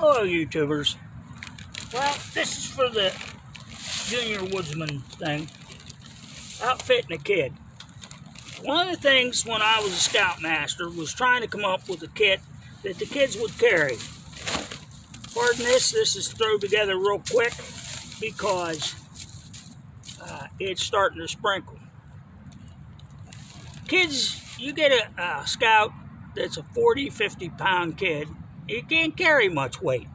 Hello YouTubers. Well, this is for the Junior Woodsman thing. Outfitting a kid. One of the things when I was a scoutmaster was trying to come up with a kit that the kids would carry. Pardon this is thrown together real quick because it's starting to sprinkle. Kids, you get a scout that's a 40-50 pound kid, you can't carry much weight.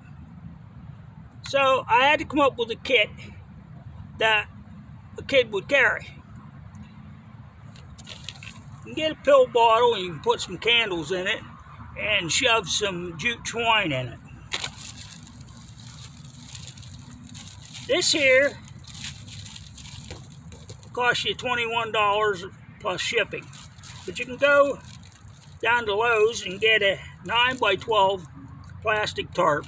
So I had to come up with a kit that a kid would carry. You can get a pill bottle and you can put some candles in it and shove some jute twine in it. This here costs you $21 plus shipping. But you can go down to Lowe's and get a 9x12 plastic tarp.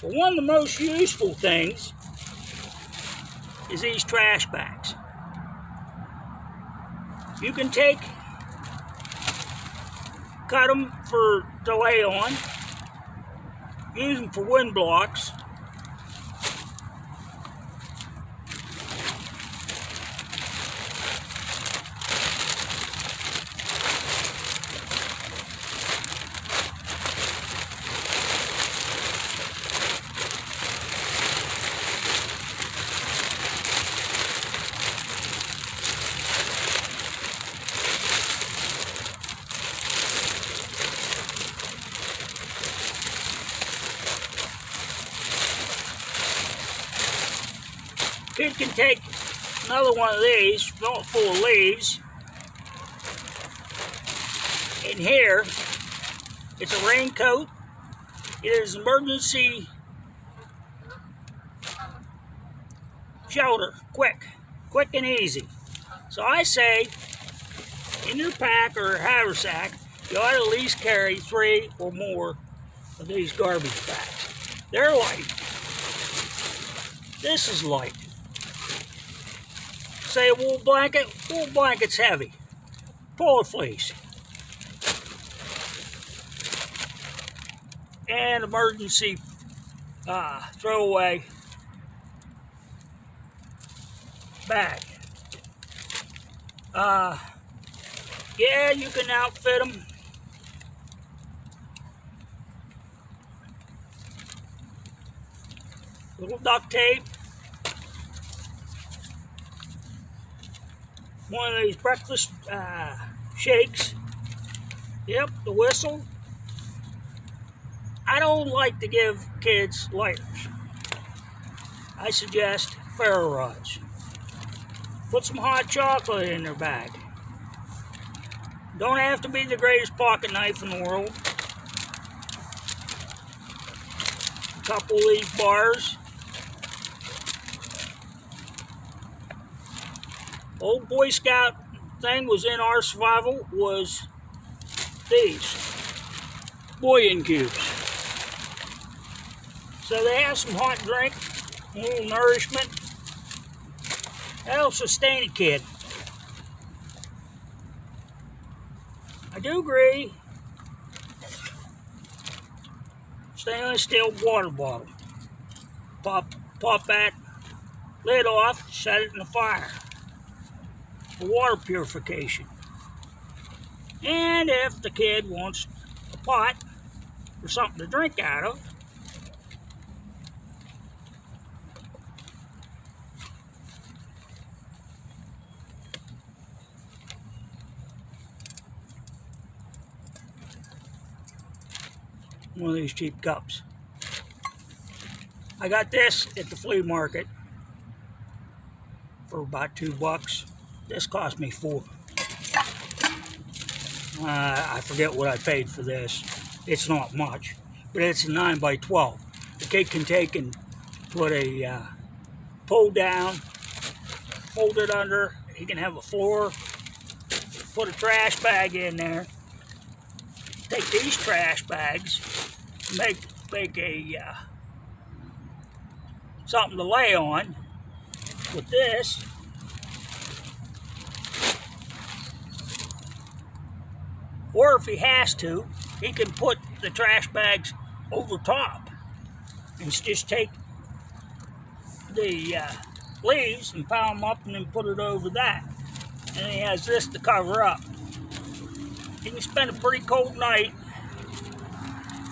But one of the most useful things is these trash bags. You can cut them to lay on, use them for wind blocks. Kid can take another one of these, fill it full of leaves. In here, it's a raincoat. It is emergency shelter, quick and easy. So I say, in your pack or haversack, you ought to at least carry 3 or more of these garbage bags. They're light. This is light. Say a wool blanket's heavy. Pull a fleece. And emergency throwaway bag. Yeah, you can outfit them. Little duct tape. One of these breakfast shakes. Yep, the whistle. I don't like to give kids lighters. I suggest ferro rods. Put some hot chocolate in their bag. Don't have to be the greatest pocket knife in the world. A couple of these bars. Old Boy Scout thing was in our survival was these bouillon cubes. So they have some hot drink, a little nourishment. That'll sustain a kid. I do agree. Stainless steel water bottle. Pop that lid off, set it in the fire. For water purification. And if the kid wants a pot or something to drink out of, one of these cheap cups. I got this at the flea market for about $2. This cost me $4. I forget what I paid for this. It's not much, but it's a 9x12. The kid can take and put a pull down, fold it under. He can have a floor. Put a trash bag in there. Take these trash bags, make a something to lay on with this. Or if he has to, he can put the trash bags over top and just take the leaves and pile them up and then put it over that. And he has this to cover up. You can spend a pretty cold night.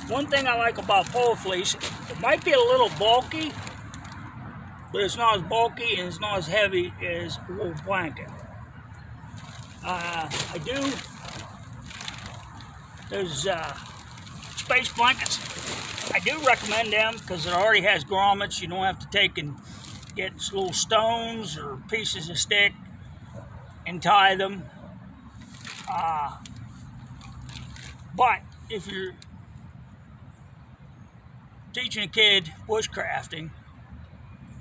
One thing I like about pole fleece, it might be a little bulky, but it's not as bulky and it's not as heavy as a wool blanket. Those space blankets, I do recommend them because it already has grommets. You don't have to take and get little stones or pieces of stick and tie them. But if you're teaching a kid bushcrafting,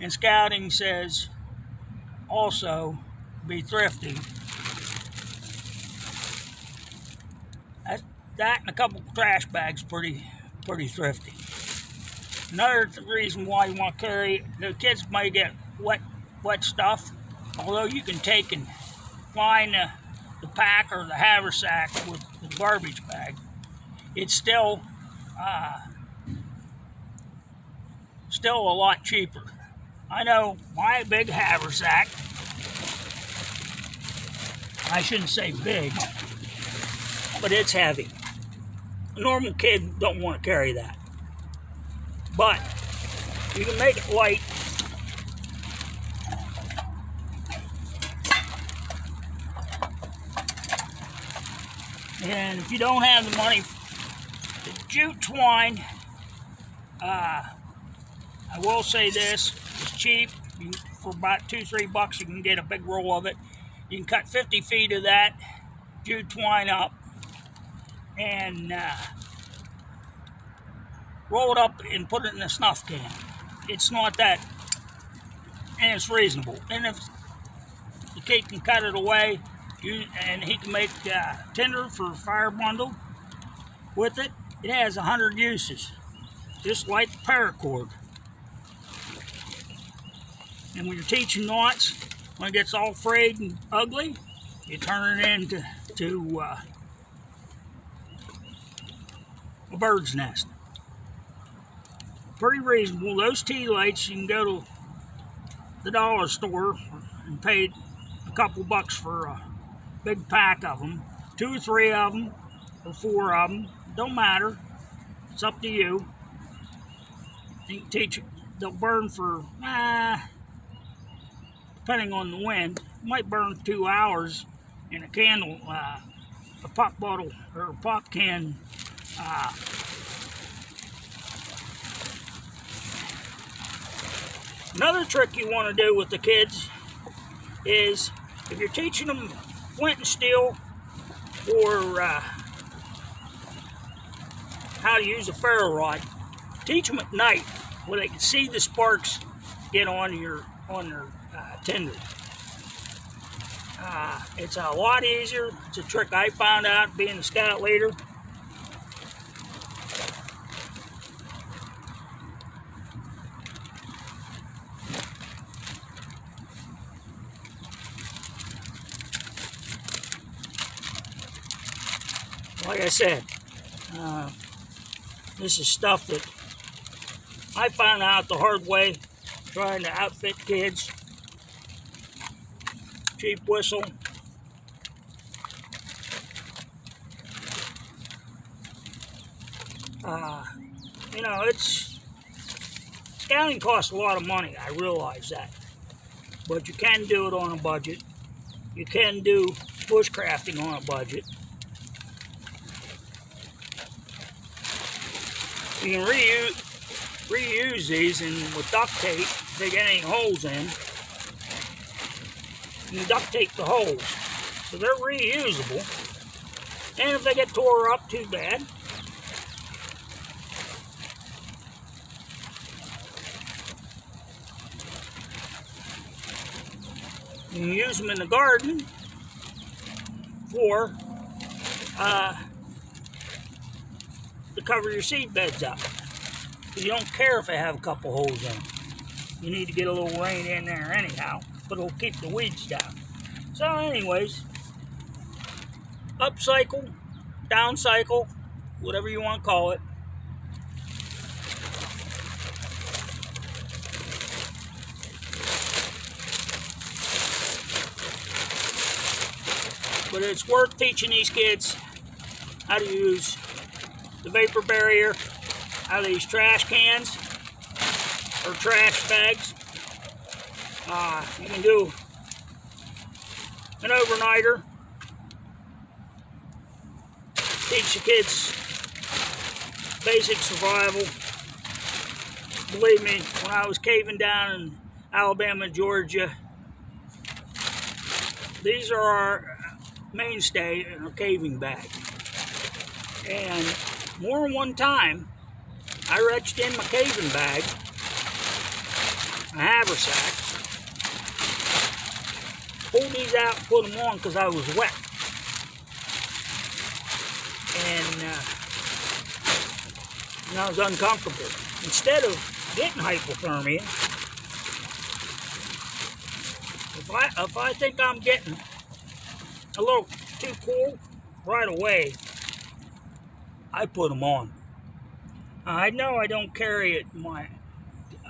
and scouting says also be thrifty, that and a couple trash bags pretty thrifty. Another reason why you want to carry, the kids might get wet stuff, although you can take and line the pack or the haversack with the garbage bag. It's still a lot cheaper. I know my big haversack, I shouldn't say big, but it's heavy. A normal kid don't want to carry that. But you can make it light. And if you don't have the money, the jute twine, I will say this, it's cheap. For about $2-3 you can get a big roll of it. You can cut 50 feet of that jute twine up and roll it up and put it in a snuff can. It's not that, and it's reasonable. And if the kid can cut it away, and he can make tinder for a fire bundle with it. It has 100 uses, just like the paracord. And when you're teaching knots, when it gets all frayed and ugly, you turn it into a bird's nest. Pretty reasonable. Those tea lights, you can go to the dollar store and pay a couple bucks for a big pack of them. 2 or 3 of them, or 4 of them. Don't matter. It's up to you. You can teach it. They'll burn for, depending on the wind, it might burn 2 hours in a candle, a pop bottle, or a pop can. Another trick you want to do with the kids is, if you're teaching them flint and steel, or how to use a ferro rod, teach them at night where they can see the sparks get on their tinder. It's a lot easier. It's a trick I found out being a scout leader. Like I said, this is stuff that I found out the hard way trying to outfit kids. Cheap whistle. You know, scouting costs a lot of money, I realize that. But you can do it on a budget. You can do bushcrafting on a budget. You can reuse these, and with duct tape, if they get any holes in, you can duct tape the holes. So they're reusable. And if they get tore up, too bad. You can use them in the garden for to cover your seed beds up. You don't care if they have a couple holes in them. You need to get a little rain in there anyhow, but it'll keep the weeds down. So anyways, upcycle, downcycle, whatever you want to call it. but it's worth teaching these kids how to use the vapor barrier out of these trash cans or trash bags. You can do an overnighter. Teach the kids basic survival. Believe me, when I was caving down in Alabama, Georgia, these are our mainstay in our caving bag. And more than one time, I reached in my caving bag, a haversack, pulled these out and put them on because I was wet. And I was uncomfortable. Instead of getting hypothermia, if I think I'm getting a little too cool right away, I put them on. I know I don't carry it.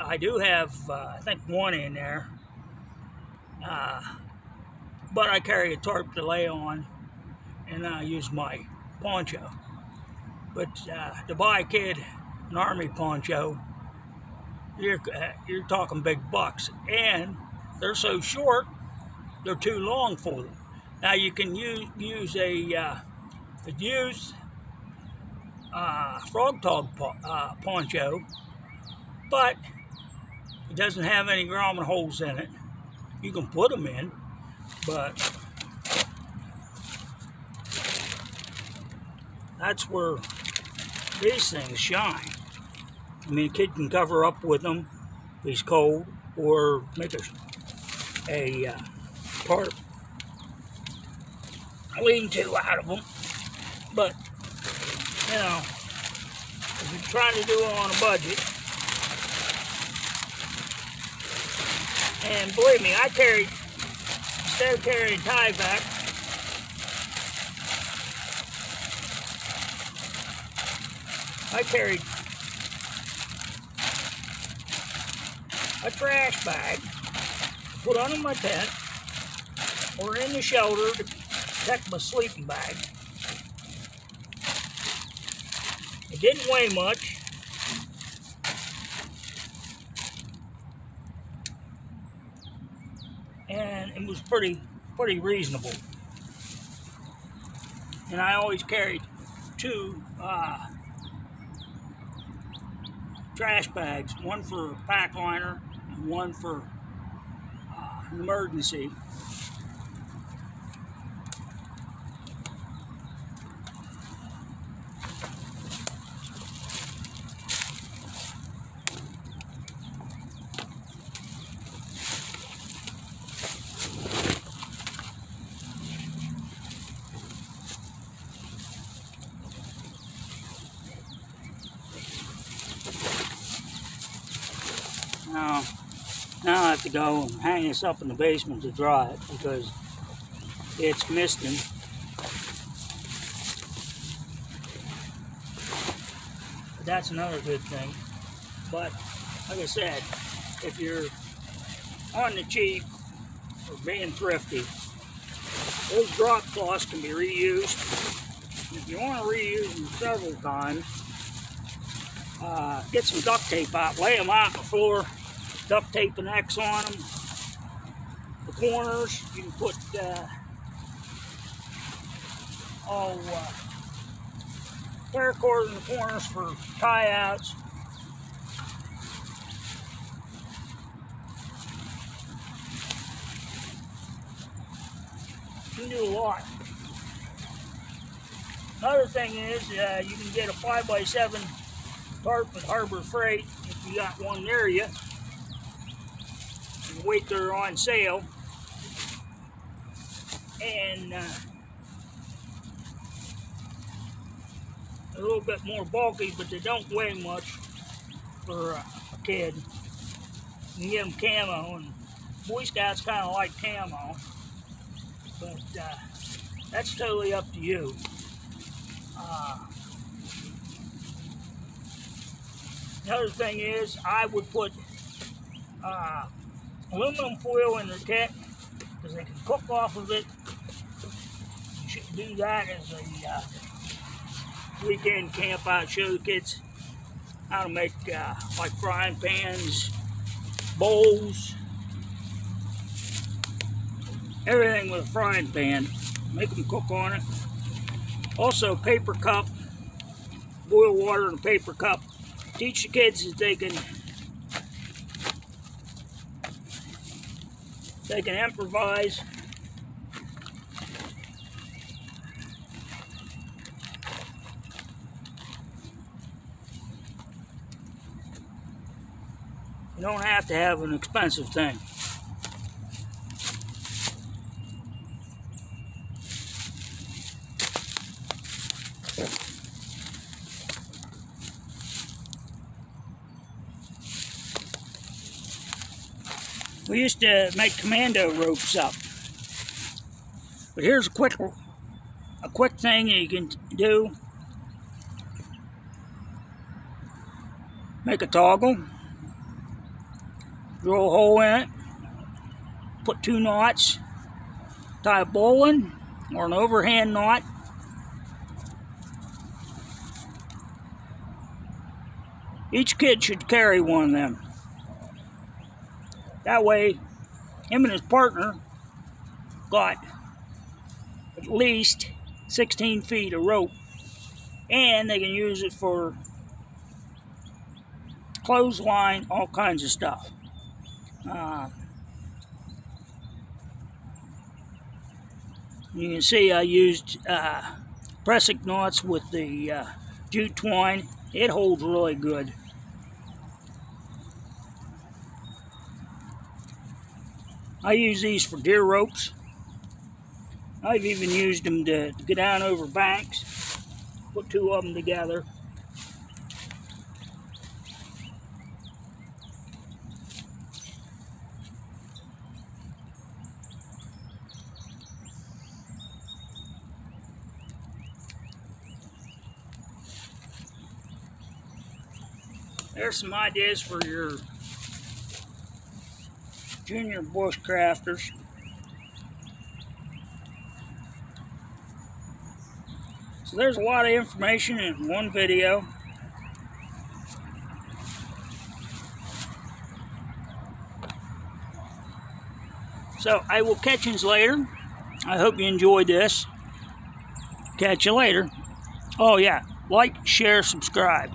I do have I think one in there, but I carry a tarp to lay on, and I use my poncho. But to buy a kid an army poncho, you're talking big bucks, and they're so short, they're too long for them. Now you can use a used frog tog poncho, but it doesn't have any grommet holes in it. You can put them in, but that's where these things shine. I mean, a kid can cover up with them if he's cold, or make a tarp lean-to out of them. But, you know, if you're trying to do it on a budget, and believe me, I carried, instead of carrying tie-back, I carried a trash bag to put under my tent or in the shelter to protect my sleeping bag. It didn't weigh much. And it was pretty reasonable. And I always carried two trash bags, one for a pack liner and one for an emergency. Now I have to go and hang this up in the basement to dry it because it's misting. But that's another good thing. But like I said, if you're on the cheap or being thrifty, those drop cloths can be reused. If you want to reuse them several times, get some duct tape out, lay them out on the floor, duct tape an X on them. The corners, you can put paracord in the corners for tie outs. You can do a lot. Another thing is you can get a 5x7 tarp at Harbor Freight if you got one near you. And wait till they're on sale. And they're a little bit more bulky, but they don't weigh much for a kid. You can get them camo, and Boy Scouts kind of like camo, but that's totally up to you. Another thing is, I would put aluminum foil in their kit because they can cook off of it do that as a weekend camp out, show the kids how to make like frying pans, bowls, everything with a frying pan. Make them cook on it. Also, paper cup, boil water in a paper cup. Teach the kids that they can improvise. You don't have to have an expensive thing. We used to make commando ropes up. But here's a quick thing you can do. Make a toggle. Drill a hole in it. Put 2 knots. Tie a bowline or an overhand knot. Each kid should carry one of them. That way, him and his partner got at least 16 feet of rope, and they can use it for clothesline, all kinds of stuff. You can see I used pressing knots with the jute twine. It holds really good. I use these for deer ropes. I've even used them to get down over banks. Put 2 of them together. There's some ideas for your junior bushcrafters. So there's a lot of information in one video. So I will catch you later. I hope you enjoyed this. Catch you later. Oh yeah, like, share, subscribe.